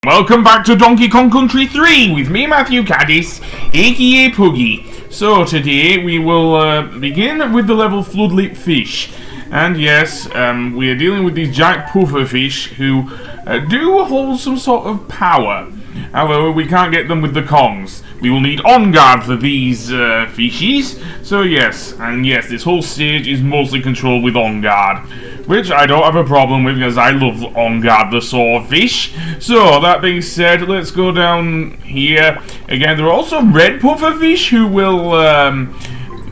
Welcome back to Donkey Kong Country 3 with me, Matthew Caddis, aka Puggy. So today we will begin with the level Floodlit Fish. And yes, we are dealing with these giant puffer fish who do hold some sort of power. However, we can't get them with the Kongs. We will need Enguarde for these fishies. So yes, this whole stage is mostly controlled with Enguarde, which I don't have a problem with because I love Enguarde the swordfish. So that being said, let's go down here. Again, there are also red puffer fish who will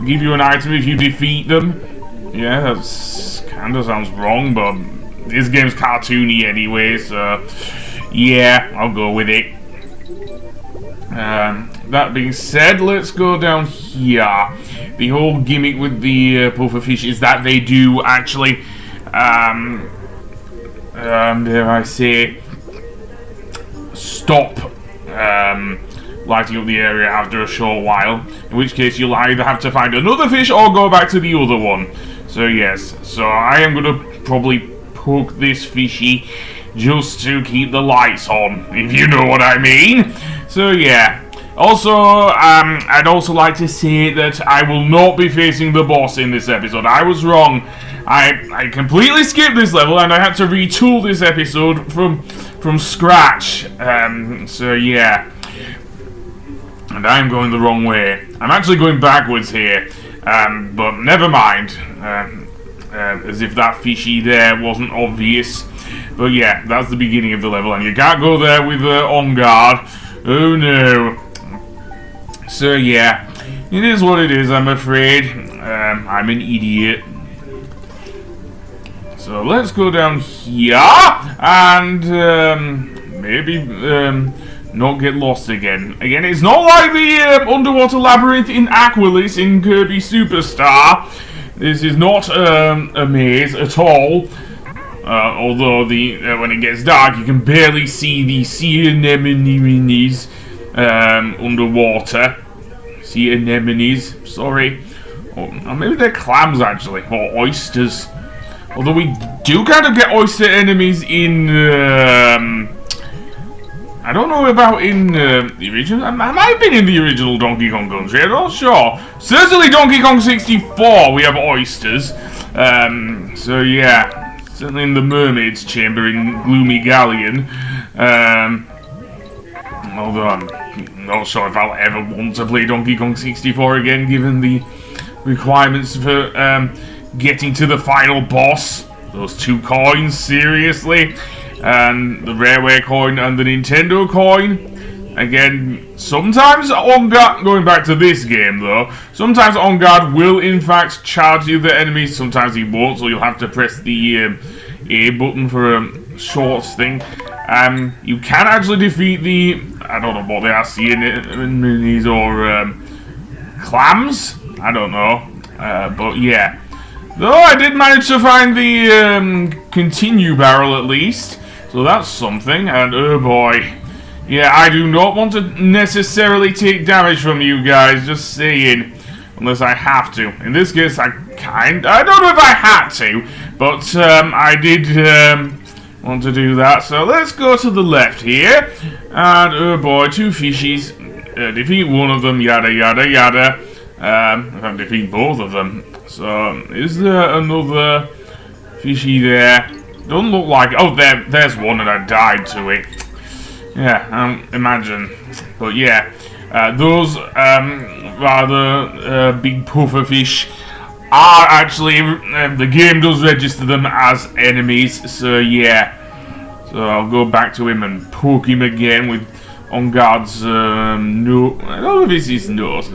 give you an item if you defeat them. Yeah, that's kind of sounds wrong, but this game's cartoony anyway, so yeah, I'll go with it. That being said, let's go down here. The whole gimmick with the puffer fish is that they do actually, dare I say, stop lighting up the area after a short while. In which case, you'll either have to find another fish or go back to the other one. So yes, so I am going to probably poke this fishy just to keep the lights on, if you know what I mean. So yeah. Also, I'd also like to say that I will not be facing the boss in this episode. I was wrong. I completely skipped this level and I had to retool this episode from scratch. So yeah. And I'm going the wrong way. I'm actually going backwards here. But never mind. As if that fishy there wasn't obvious. But yeah, that's the beginning of the level, and you can't go there with Enguarde. Oh no. So yeah, it is what it is, I'm afraid. I'm an idiot. So let's go down here, and maybe not get lost again. Again, it's not like the underwater labyrinth in Aqualis in Kirby Superstar. This is not a maze at all. Although when it gets dark, you can barely see the sea anemones underwater. Sea anemones, sorry. Or maybe they're clams, actually. Or oysters. Although we do kind of get oyster enemies in... I don't know about in the original... I might have been in the original Donkey Kong Country, I'm not sure. Certainly Donkey Kong 64, we have oysters. So yeah. Certainly in the Mermaid's Chamber in Gloomy Galleon. Although I'm not sure if I'll ever want to play Donkey Kong 64 again, given the requirements for getting to the final boss. Those 2 coins, seriously. And the Rareware coin and the Nintendo coin. Again, sometimes Enguarde, going back to this game though, sometimes Enguarde will in fact charge the other enemies, sometimes he won't, so you'll have to press the A button for a short thing. You can actually defeat the, I don't know what they are, sea anemones or clams? I don't know, but yeah. Though I did manage to find the continue barrel at least, so that's something, and oh boy. Yeah, I do not want to necessarily take damage from you guys, just saying. Unless I have to. In this case, I don't know if I had to, but I did want to do that. So let's go to the left here. And, oh boy, 2 fishies. Defeat one of them, yada, yada, yada. I can defeat both of them. So, is there another fishy there? Doesn't look like... Oh, there's one and I died to it. Yeah, imagine. But yeah, those rather big puffer fish are actually, the game does register them as enemies, so yeah. So I'll go back to him and poke him again with Enguarde's nose. I don't know if it's his nose.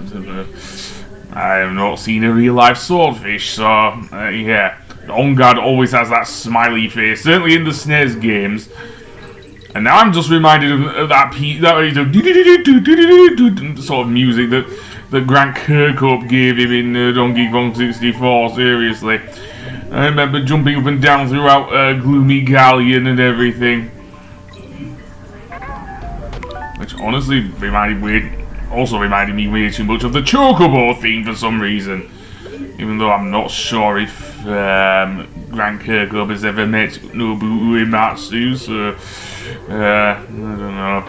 I have not seen a real life swordfish, so yeah. Enguarde always has that smiley face, certainly in the SNES games. And now I'm just reminded of that sort of music that Grant Kirkhope gave him in Donkey Kong 64, seriously. I remember jumping up and down throughout Gloomy Galleon and everything. Which honestly reminded me way too much of the Chocobo theme for some reason. Even though I'm not sure if Grand Kirkhope has ever met Nobuo Uematsu, so I don't know.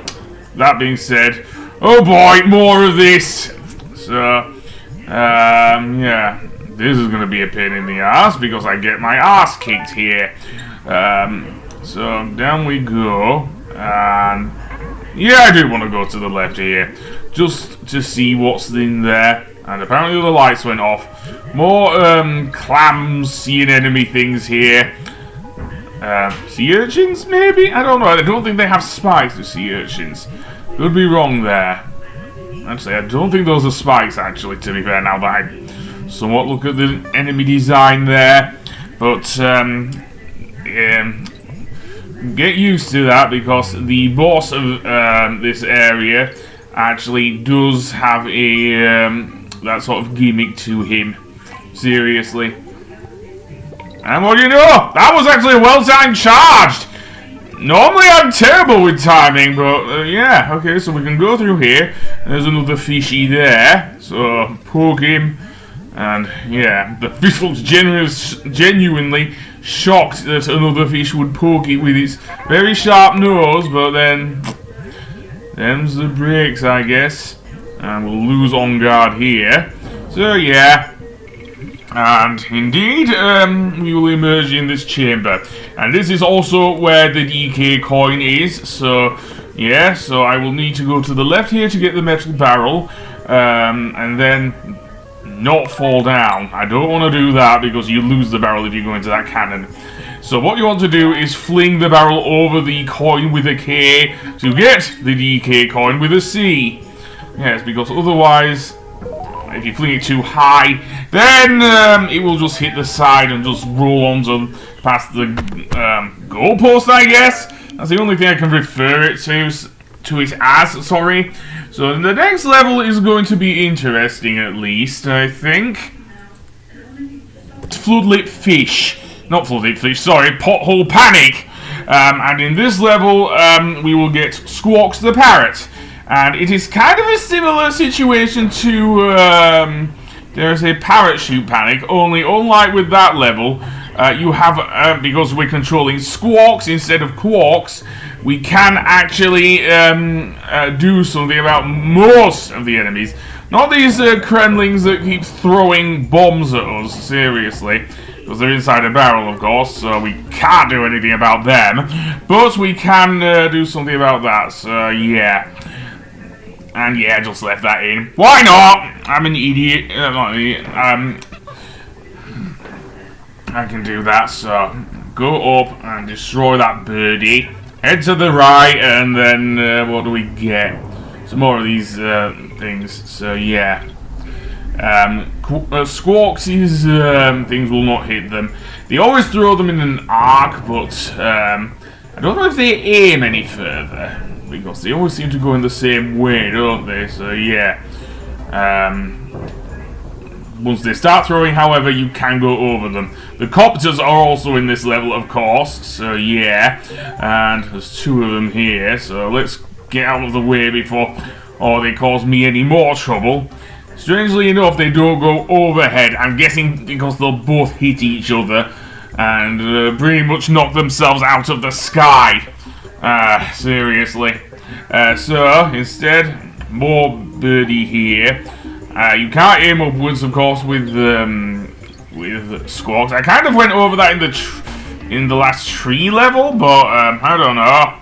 That being said, oh boy, more of this. So yeah, this is gonna be a pain in the ass because I get my ass kicked here. So down we go, and yeah, I do want to go to the left here, just to see what's in there. And apparently the lights went off. More clams, sea enemy things here. Sea urchins, maybe? I don't know. I don't think they have spikes with sea urchins. Could be wrong there. Actually, I don't think those are spikes, actually, to be fair, now that I somewhat look at the enemy design there. But, get used to that, because the boss of this area actually does have a that sort of gimmick to him. Seriously. And what do you know? That was actually a well-timed charge! Normally I'm terrible with timing, but yeah, okay, so we can go through here. There's another fishy there, so poke him. And yeah, the fish looks genuinely shocked that another fish would poke it with its very sharp nose, but then them's the breaks, I guess. And we'll lose Enguarde here. So yeah. And indeed, we will emerge in this chamber. And this is also where the DK coin is. So yeah, so I will need to go to the left here to get the metal barrel. And then not fall down. I don't want to do that because you lose the barrel if you go into that cannon. So what you want to do is fling the barrel over the coin with a K to get the DK coin with a C. Yes, because otherwise, if you fling it too high, then it will just hit the side and just roll on past the goalpost, I guess. That's the only thing I can refer it to it as, sorry. So the next level is going to be interesting, at least, I think. It's Floodlit Fish. Not Floodlit Fish, sorry, Pothole Panic. And in this level, we will get Squawks the Parrot. And it is kind of a similar situation to, there's a Parachute Panic, only unlike with that level, you have, because we're controlling Squawks instead of Quarks, we can actually do something about most of the enemies. Not these Kremlings that keep throwing bombs at us, seriously. Because they're inside a barrel, of course, so we can't do anything about them. But we can do something about that, so yeah. And yeah, just left that in. Why not? I'm an idiot. Not an idiot. I can do that, so go up and destroy that birdie. Head to the right, and then what do we get? Some more of these things, so yeah. Squawks' things will not hit them. They always throw them in an arc, but I don't know if they aim any further. Because they always seem to go in the same way, don't they? So yeah. Once they start throwing, however, you can go over them. The copters are also in this level, of course. So yeah. And there's two of them here. So let's get out of the way before they cause me any more trouble. Strangely enough, they don't go overhead. I'm guessing because they'll both hit each other and pretty much knock themselves out of the sky. Seriously. So, instead, more birdie here. You can't aim upwards, of course, with Squawks. I kind of went over that in the last tree level, but I don't know.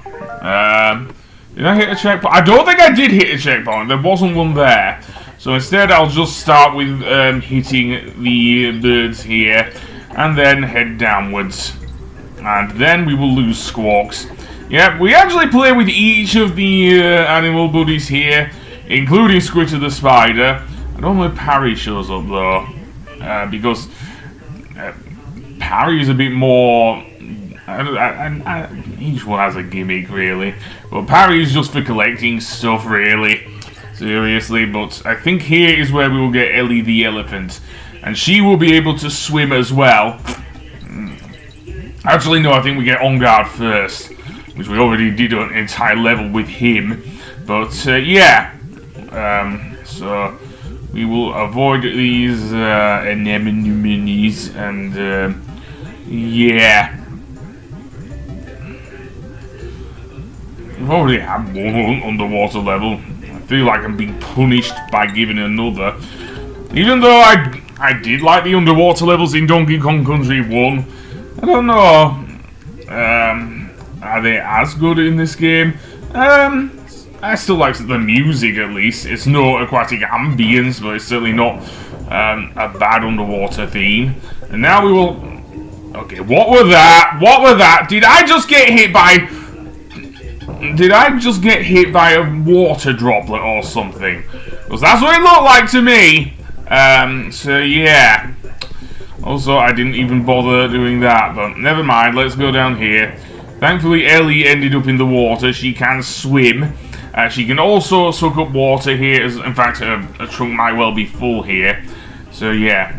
Did I hit a checkpoint? I don't think I did hit a checkpoint. There wasn't one there. So instead, I'll just start with hitting the birds here, and then head downwards. And then we will lose Squawks. Yeah, we actually play with each of the animal buddies here, including Squitter the spider. I don't know if Parry shows up though, because Parry is a bit more. Each one has a gimmick, really, but Parry is just for collecting stuff, really. Seriously, but I think here is where we will get Ellie the elephant, and she will be able to swim as well. Actually, no, I think we get Enguarde first, which we already did an entire level with him. But yeah, so we will avoid these anemones and yeah. We've already had one underwater level. I feel like I'm being punished by giving another. Even though I did like the underwater levels in Donkey Kong Country 1. I don't know. Are they as good in this game? I still like the music at least. It's no aquatic ambience, but it's certainly not a bad underwater theme. And now we will... Okay, what were that? What were that? Did I just get hit by... Did I just get hit by a water droplet or something? Because that's what it looked like to me. So yeah. Also, I didn't even bother doing that, but never mind. Let's go down here. Thankfully, Ellie ended up in the water. She can swim. She can also soak up water here. In fact, her trunk might well be full here. So yeah.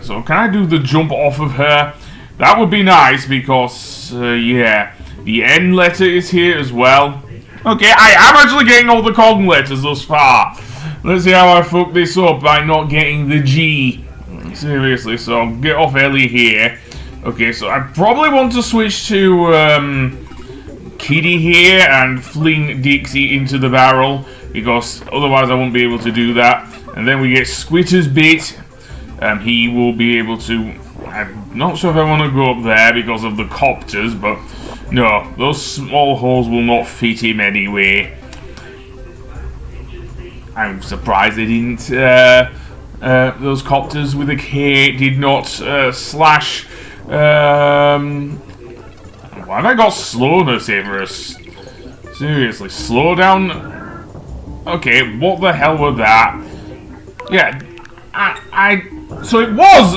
So can I do the jump off of her? That would be nice because, yeah. The N letter is here as well. Okay, I am actually getting all the Kong letters thus far. Let's see how I fuck this up by not getting the G. Seriously, so I'll get off Ellie here. Okay, so I probably want to switch to Kitty here and fling Dixie into the barrel, because otherwise I won't be able to do that. And then we get Squitter's bit. He will be able to... I'm not sure if I want to go up there because of the copters, but... No, those small holes will not fit him anyway. I'm surprised they didn't, those copters with a K did not, slash, why have I got slowness over us? Seriously, slow down? Okay, what the hell was that? Yeah, so it was,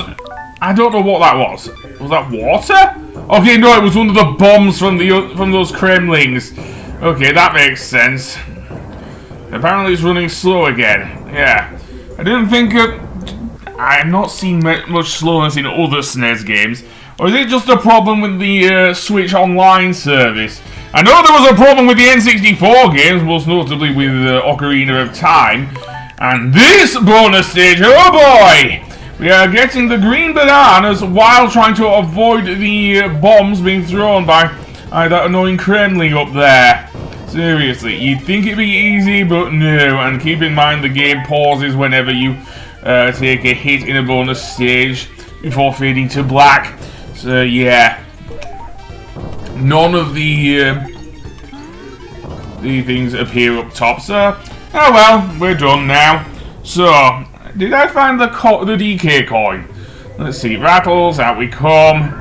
I don't know what that was. Was that water? Okay, no, it was one of the bombs from those Kremlings. Okay, that makes sense. Apparently it's running slow again. Yeah. I didn't think I'm not seeing much slowness in other SNES games. Or is it just a problem with the Switch Online service? I know there was a problem with the N64 games, most notably with Ocarina of Time. And this bonus stage, oh boy! We are getting the green bananas while trying to avoid the bombs being thrown by that annoying Kremling up there. Seriously, you'd think it'd be easy, but no. And keep in mind the game pauses whenever you take a hit in a bonus stage before fading to black. So yeah, none of the things appear up top. So oh well, we're done now. So. Did I find the DK coin? Let's see. Rattles, out we come.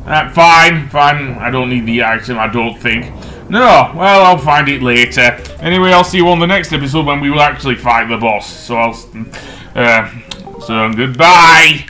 Fine. I don't need the item, I don't think. No, well, I'll find it later. Anyway, I'll see you on the next episode when we will actually fight the boss. So, so goodbye.